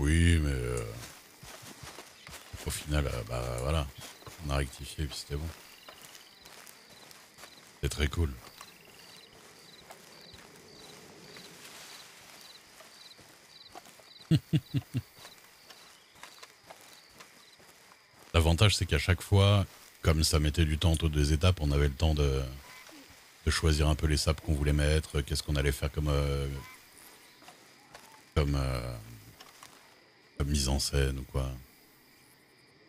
Oui, mais au final, bah voilà, on a rectifié et puis c'était bon. C'est très cool. L'avantage, c'est qu'à chaque fois, comme ça mettait du temps entre deux étapes, on avait le temps de choisir un peu les sapes qu'on voulait mettre, qu'est-ce qu'on allait faire comme, euh, comme mise en scène ou quoi.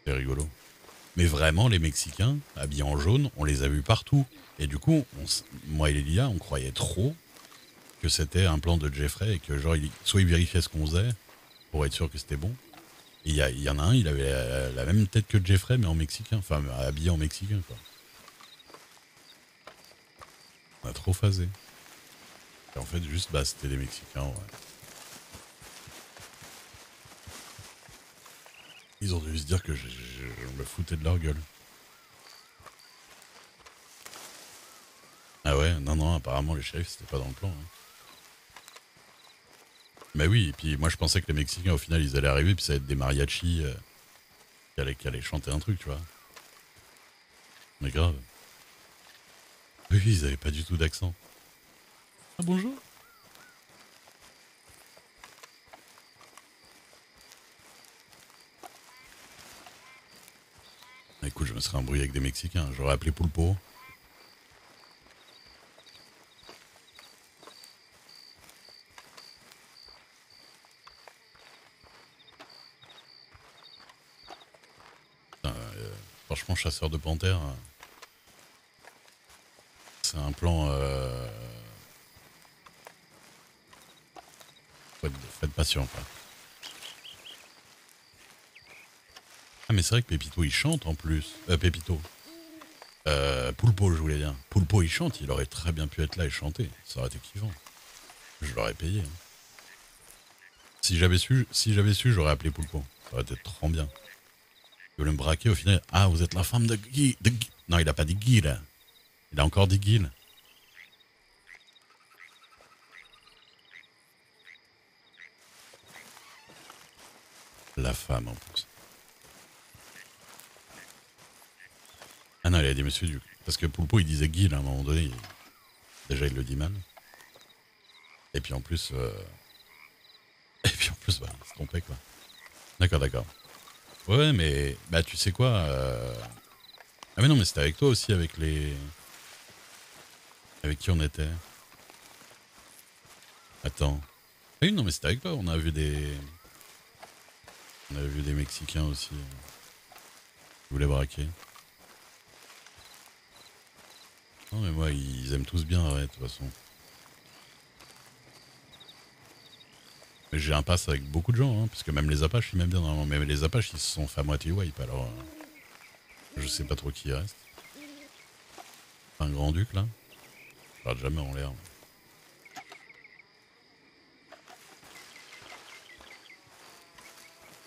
C'est rigolo. Mais vraiment, les Mexicains, habillés en jaune, on les a vus partout. Et du coup, moi et Lilia, on croyait trop que c'était un plan de Jeffrey et que genre, soit il vérifiait ce qu'on faisait pour être sûr que c'était bon. Et il y en a un, il avait la même tête que Jeffrey, mais en mexicain. Enfin, habillé en mexicain, quoi. On a trop phasé. Et en fait, juste, bah, c'était des Mexicains, ouais. Ils ont dû se dire que je me foutais de leur gueule. Ah ouais, non, non, apparemment, les shérifs, c'était pas dans le plan, hein. Mais oui, et puis moi, je pensais que les Mexicains, au final, ils allaient arriver, puis ça allait être des mariachis qui allaient chanter un truc, tu vois. Mais grave. Oui, ils avaient pas du tout d'accent. Ah bonjour. Écoute, je me serais embrouillé avec des Mexicains. J'aurais appelé Pulpo. Putain, franchement, chasseur de panthères, c'est un plan. Faut être patient, quoi. Ah, mais c'est vrai que Pépito, il chante en plus. Pépito. Pulpo, je voulais dire. Pulpo, il chante. Il aurait très bien pu être là et chanter. Ça aurait été kiffant. Je l'aurais payé, hein. Si j'avais su, j'aurais appelé Pulpo. Ça aurait été trop bien. Il voulait me braquer au final. Ah, vous êtes la femme de Guy. Non, il a pas dit Guy, là. Il a encore dit Guy. La femme, en plus. Ah non, il a dit Monsieur Duc. Parce que Pulpo, il disait Guy, là, à un moment donné. Déjà, il le dit mal. Et puis en plus, bah, il se trompait, quoi. D'accord, d'accord. Ouais, mais bah tu sais quoi Ah mais non, mais c'était avec toi aussi, avec qui on était. Attends. Ah oui, non, mais c'était avec toi. On avait vu des Mexicains aussi qui voulaient braquer. Non, mais moi, ils aiment tous bien, ouais, de toute façon. Mais j'ai un pass avec beaucoup de gens, hein, parce que même les Apaches, ils m'aiment bien normalement. Mais les Apaches, ils se sont fait à moitié wipe, alors je sais pas trop qui il reste. Un grand-duc, là. Je regarde jamais en l'air.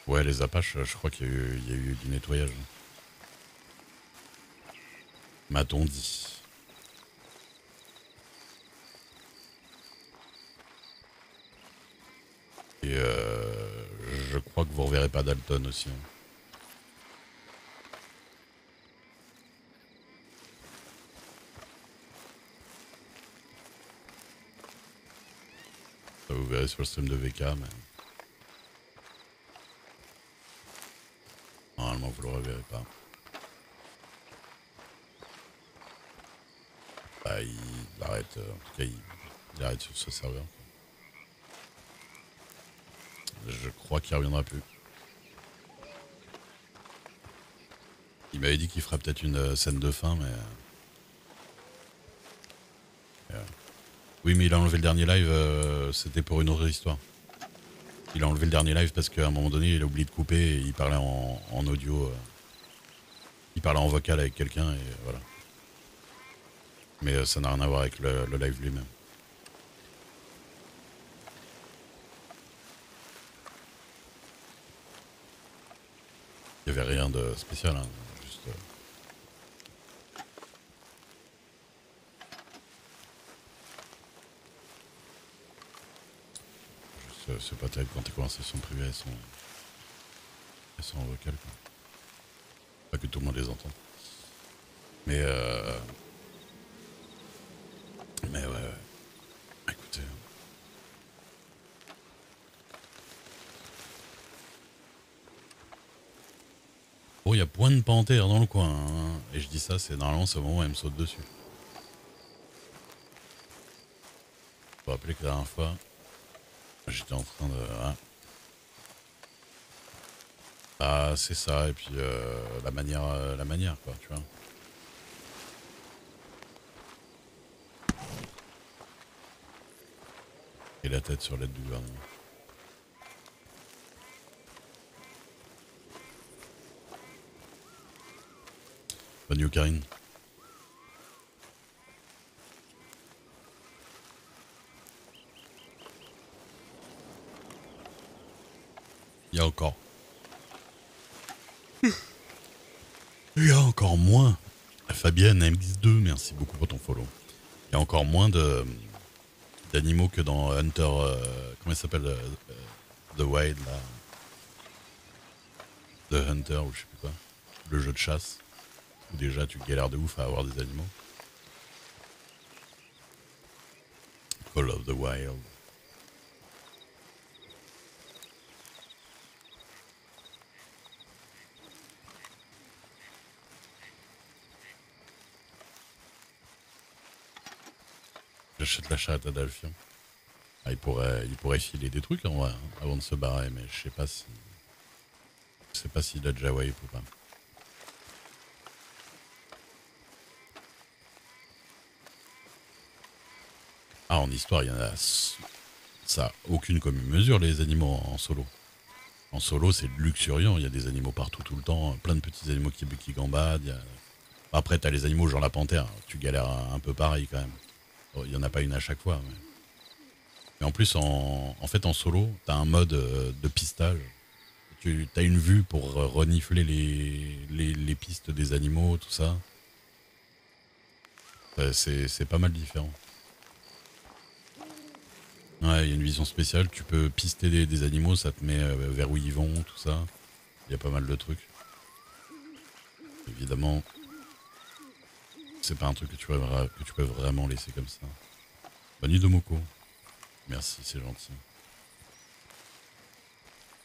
Ouais, les Apaches, je crois qu'il y a eu du nettoyage. M'a-t-on dit. Et je crois que vous reverrez pas Dalton aussi, hein. Ça, vous verrez sur le stream de VK, mais normalement vous le reverrez pas. Bah, il arrête, en tout cas, il arrête sur ce serveur. Je crois qu'il reviendra plus. Il m'avait dit qu'il ferait peut-être une scène de fin, mais. Oui, mais il a enlevé le dernier live, c'était pour une autre histoire. Il a enlevé le dernier live parce qu'à un moment donné, il a oublié de couper et il parlait en audio. Il parlait en vocal avec quelqu'un et voilà. Mais ça n'a rien à voir avec le live lui-même. Il n'y avait rien de spécial, hein, juste. c'est pas terrible quand tes conversations privées elles sont en vocal quoi. Pas que tout le monde les entend. Mais mais ouais. Écoutez. Oh, il y a point de panthère dans le coin. Hein. Et je dis ça, c'est normalement ce moment où elle me saute dessus. Faut rappeler que la dernière fois, j'étais en train de. Hein. Ah, c'est ça, et puis la manière, quoi, tu vois. Et la tête sur l'aide du gouvernement. Bonne nuit, Karine. Il y a encore. Il y a encore moins. Fabienne MX2, merci beaucoup pour ton follow. Il y a encore moins d'animaux que dans Hunter. Comment il s'appelle The Wild, là. The Hunter, ou je sais plus quoi. Le jeu de chasse. Où déjà tu galères de ouf à avoir des animaux. Call of the Wild. J'achète la chatte à Dalphia. Ah, il pourrait filer des trucs en vrai, hein, avant de se barrer, mais je sais pas si. Je sais pas s'il a déjà wipe ou pas. Ah, en histoire, il y en a. Ça a aucune commune mesure, les animaux en solo. En solo, c'est luxuriant. Il y a des animaux partout, tout le temps. Plein de petits animaux qui gambadent. Après, t'as les animaux genre la panthère. Tu galères un peu pareil quand même. Bon, il y en a pas une à chaque fois. Mais en plus, en fait, en solo, t'as un mode de pistage. Tu as une vue pour renifler les pistes des animaux, tout ça. C'est pas mal différent. Ouais, il y a une vision spéciale. Tu peux pister des animaux, ça te met vers où ils vont, tout ça. Il y a pas mal de trucs. Évidemment, c'est pas un truc que tu peux vraiment laisser comme ça. Bonne nuit de Moko. Merci, c'est gentil.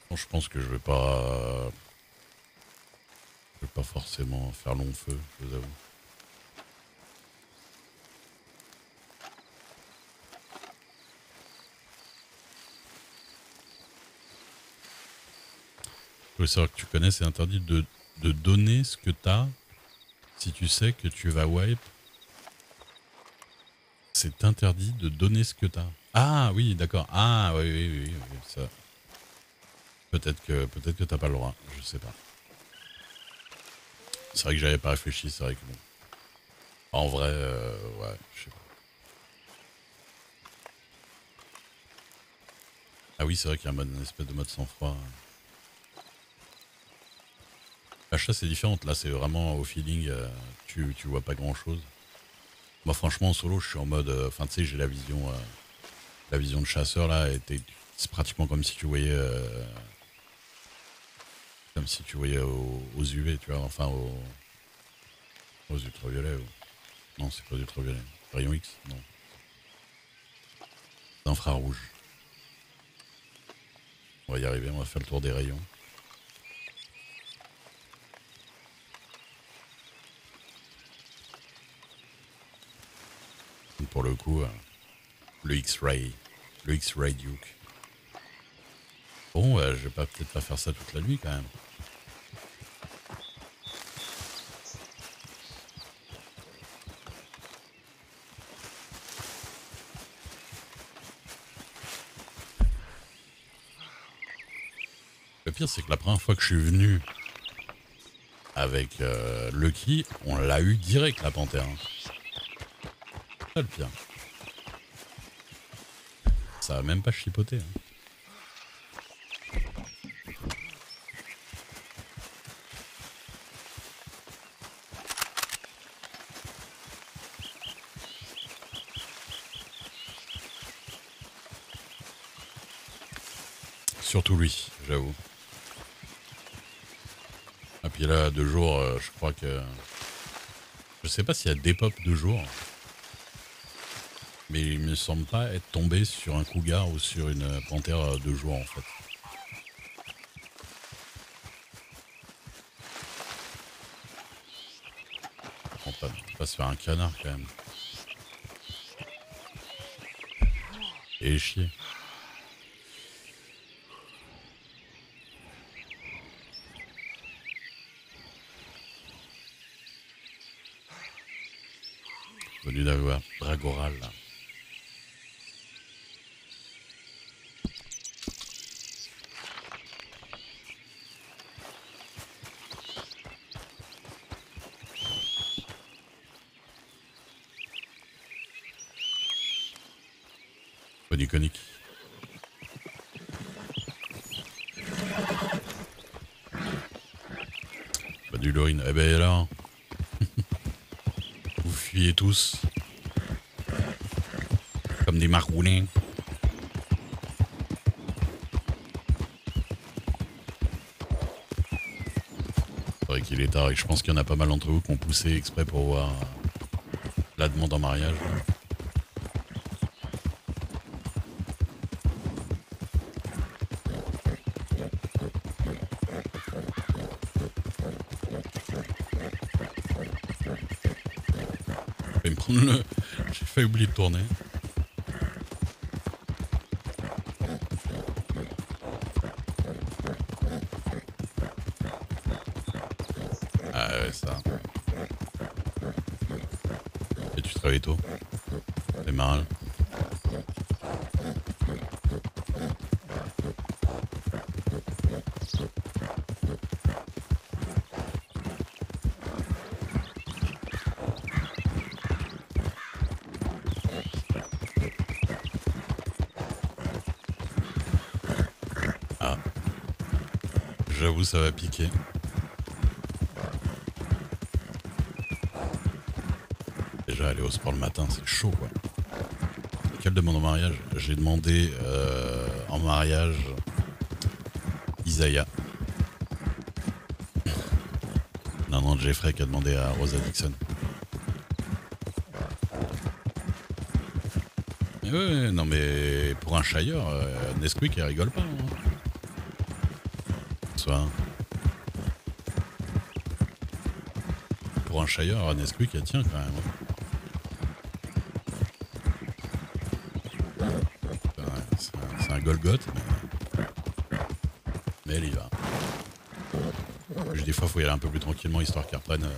Bon, je pense que je vais pas forcément faire long feu, je vous avoue. Je voulais savoir que tu connais, c'est interdit de donner ce que t'as si tu sais que tu vas wipe. C'est interdit de donner ce que t'as. Ah oui, d'accord. Ah oui, oui, oui, oui, ça. Peut-être que t'as pas le droit, je sais pas. C'est vrai que j'avais pas réfléchi, c'est vrai que bon. En vrai, ouais, je sais pas. Ah oui, c'est vrai qu'il y a une espèce de mode sang-froid. La chasse est différente, là c'est vraiment au feeling, tu vois pas grand chose. Moi franchement en solo je suis en mode, enfin tu sais j'ai la vision de chasseur là, c'est pratiquement comme si tu voyais aux UV, tu vois, enfin aux ultraviolets. Non c'est pas aux ultraviolets, rayon X, non. Infrarouge. On va y arriver, on va faire le tour des rayons. Et pour le coup, le X-Ray, le X-Ray Duke. Bon, je vais peut-être pas faire ça toute la nuit quand même. Le pire, c'est que la première fois que je suis venu avec Lucky, on l'a eu direct, la panthère. C'est ça le pire. Ça a même pas chipoté. Hein. Surtout lui, j'avoue. Et puis là, 2 jours, je crois que... Je sais pas s'il y a des pop 2 jours, mais il me semble pas être tombé sur un cougar ou sur une panthère 2 jours en fait. On va pas se faire un canard quand même. Et chier. Venu d'avoir Dragoral là. Bonne iconique. Pas du Lorine. Eh ben là, vous fuyez tous. Comme des maroulins. C'est vrai qu'il est tard et je pense qu'il y en a pas mal d'entre vous qui ont poussé exprès pour voir la demande en mariage. Je vais me prendre le... J'ai failli oublier de tourner. Ah ouais, ça. Et tu travailles tôt. C'est marrant. Ah. J'avoue, ça va piquer. Déjà, aller au sport le matin, c'est chaud, quoi. Quelle demande en mariage? J'ai demandé en mariage Isaiah. Non, Jeffrey qui a demandé à Rosa Dixon. Mais ouais, non mais pour un Shire, Nesquik, il rigole pas. Hein. Soit. Pour un Shire, Nesquik, elle tient quand même. C'est un Golgoth, mais elle y va. Des fois, faut y aller un peu plus tranquillement, histoire qu'elle reprenne.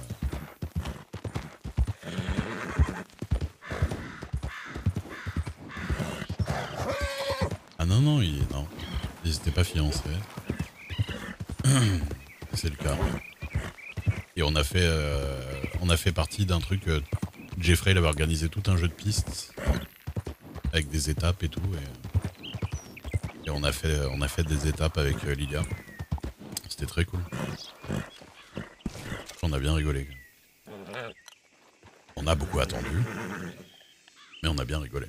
Ah non, non, non. Ils étaient pas fiancés. C'est le cas. Et on a fait partie d'un truc. Jeffrey, il avait organisé tout un jeu de pistes avec des étapes et tout. Et on a fait des étapes avec Lilia. C'était très cool. On a bien rigolé. On a beaucoup attendu, mais on a bien rigolé.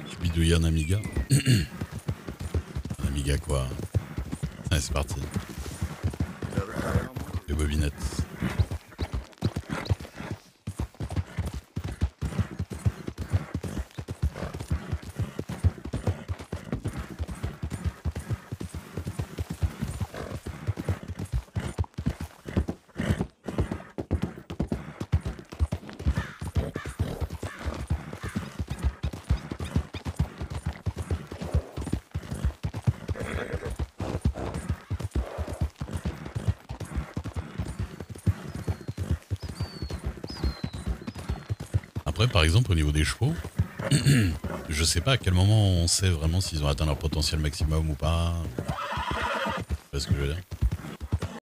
Je bidouille un Amiga. Un Amiga quoi. Allez, c'est parti. Les bobinettes. Après, par exemple, au niveau des chevaux, je sais pas à quel moment on sait vraiment s'ils ont atteint leur potentiel maximum ou pas. Tu vois ce que je veux dire?